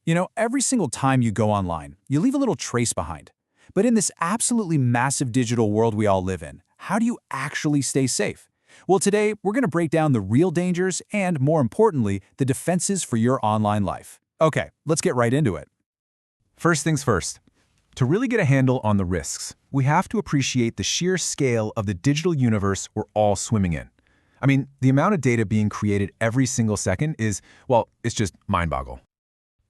You know, every single time you go online, you leave a little trace behind. But in this absolutely massive digital world we all live in, how do you actually stay safe? Well, today, we're going to break down the real dangers and, more importantly, the defenses for your online life. Okay, let's get right into it. First things first. To really get a handle on the risks, we have to appreciate the sheer scale of the digital universe we're all swimming in. I mean, the amount of data being created every single second is, well, it's just mind-boggling.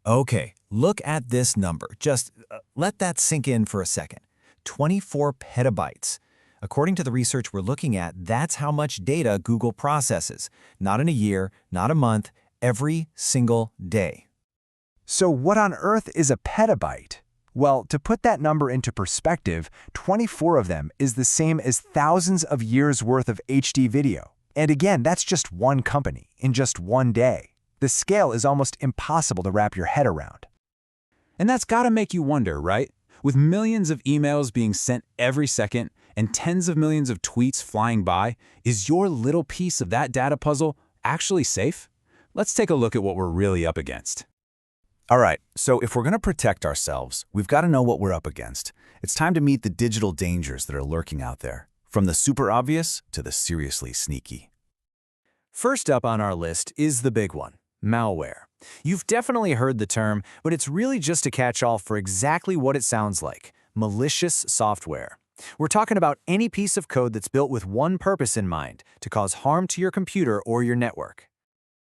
Okay, look at this number. Just let that sink in for a second. 24 petabytes. According to the research we're looking at, that's how much data Google processes. Not in a year, not a month, every single day. So what on earth is a petabyte? Well, to put that number into perspective, 24 of them is the same as thousands of years' worth of HD video. And again, that's just one company, in just one day. The scale is almost impossible to wrap your head around. And that's got to make you wonder, right? With millions of emails being sent every second and tens of millions of tweets flying by, is your little piece of that data puzzle actually safe? Let's take a look at what we're really up against. All right, so if we're going to protect ourselves, we've got to know what we're up against. It's time to meet the digital dangers that are lurking out there, from the super obvious to the seriously sneaky. First up on our list is the big one, malware. You've definitely heard the term, but it's really just a catch-all for exactly what it sounds like, malicious software. We're talking about any piece of code that's built with one purpose in mind, to cause harm to your computer or your network.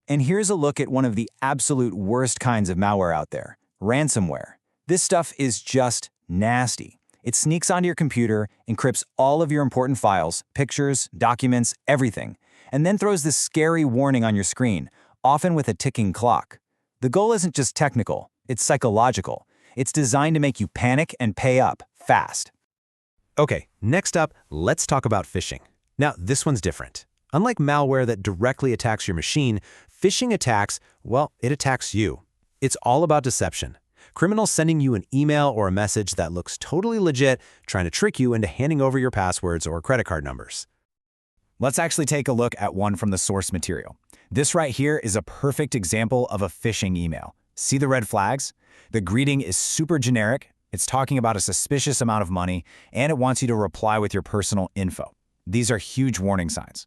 And here's a look at one of the absolute worst kinds of malware out there, ransomware. This stuff is just nasty. It sneaks onto your computer, encrypts all of your important files, pictures, documents, everything, and then throws this scary warning on your screen, often with a ticking clock. The goal isn't just technical, it's psychological. It's designed to make you panic and pay up fast. Okay, next up, let's talk about phishing. Now, this one's different. Unlike malware that directly attacks your machine, phishing attacks, well, it attacks you. It's all about deception. Criminals sending you an email or a message that looks totally legit, trying to trick you into handing over your passwords or credit card numbers. Let's actually take a look at one from the source material. This right here is a perfect example of a phishing email. See the red flags? The greeting is super generic, it's talking about a suspicious amount of money, and it wants you to reply with your personal info. These are huge warning signs.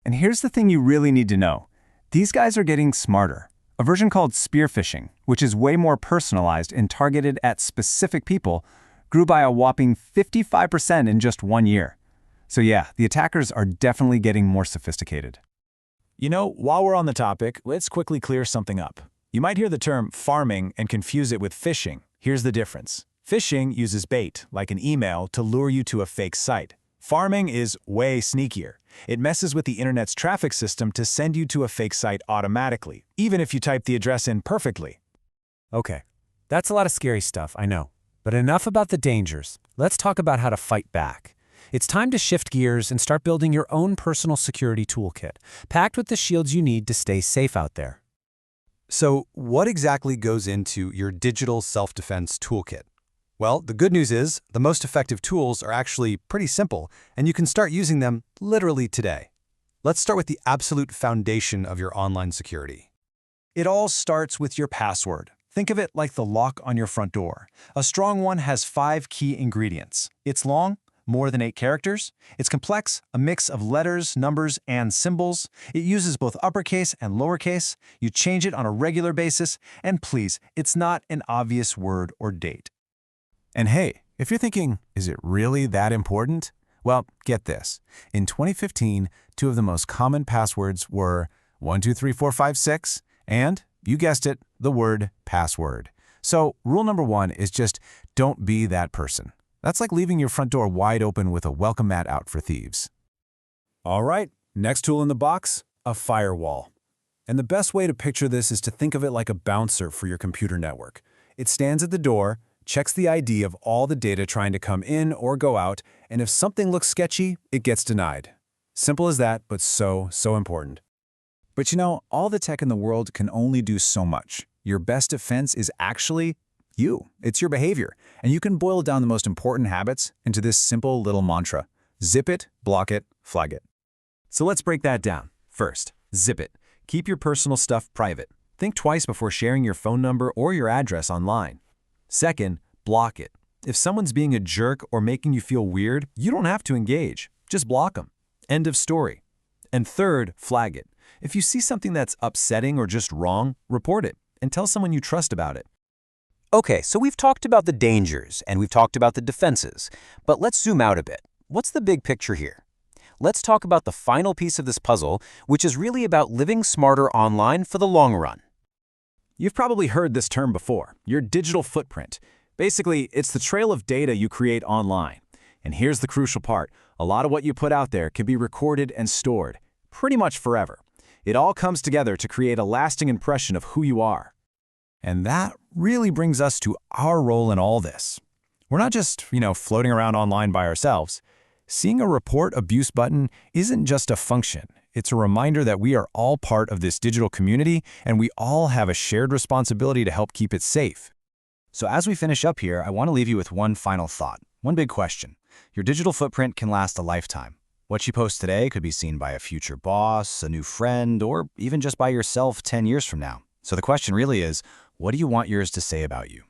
And here's the thing you really need to know. These guys are getting smarter. A version called spear phishing, which is way more personalized and targeted at specific people, grew by a whopping 55% in just 1 year. So yeah, the attackers are definitely getting more sophisticated. You know, while we're on the topic, let's quickly clear something up. You might hear the term farming and confuse it with phishing. Here's the difference. Phishing uses bait, like an email, to lure you to a fake site. Farming is way sneakier. It messes with the internet's traffic system to send you to a fake site automatically, even if you type the address in perfectly. Okay, that's a lot of scary stuff, I know. But enough about the dangers. Let's talk about how to fight back. It's time to shift gears and start building your own personal security toolkit, packed with the shields you need to stay safe out there. So, what exactly goes into your digital self-defense toolkit? Well, the good news is the most effective tools are actually pretty simple, and you can start using them literally today. Let's start with the absolute foundation of your online security. It all starts with your password. Think of it like the lock on your front door. A strong one has 5 key ingredients. It's long, more than 8 characters. It's complex, a mix of letters, numbers, and symbols. It uses both uppercase and lowercase. You change it on a regular basis, and please, it's not an obvious word or date. And hey, if you're thinking, is it really that important? Well, get this. In 2015, 2 of the most common passwords were 123456 and, you guessed it, the word password. So rule number 1 is just don't be that person. That's like leaving your front door wide open with a welcome mat out for thieves. All right, next tool in the box, a firewall. And the best way to picture this is to think of it like a bouncer for your computer network. It stands at the door, checks the ID of all the data trying to come in or go out, and if something looks sketchy, it gets denied. Simple as that, but so important. But you know, all the tech in the world can only do so much. Your best defense is actually you. It's your behavior. And you can boil down the most important habits into this simple little mantra. Zip it, block it, flag it. So let's break that down. First, zip it. Keep your personal stuff private. Think twice before sharing your phone number or your address online. Second, block it. If someone's being a jerk or making you feel weird, you don't have to engage. Just block them. End of story. And third, flag it. If you see something that's upsetting or just wrong, report it and tell someone you trust about it. Okay, so we've talked about the dangers and we've talked about the defenses, but let's zoom out a bit. What's the big picture here? Let's talk about the final piece of this puzzle, which is really about living smarter online for the long run. You've probably heard this term before, your digital footprint. Basically, it's the trail of data you create online. And here's the crucial part. A lot of what you put out there can be recorded and stored, pretty much forever. It all comes together to create a lasting impression of who you are. And that really brings us to our role in all this. We're not just, floating around online by ourselves. Seeing a report abuse button isn't just a function. It's a reminder that we are all part of this digital community and we all have a shared responsibility to help keep it safe. So as we finish up here, I want to leave you with one final thought, one big question. Your digital footprint can last a lifetime. What you post today could be seen by a future boss, a new friend, or even just by yourself 10 years from now. So the question really is, what do you want yours to say about you?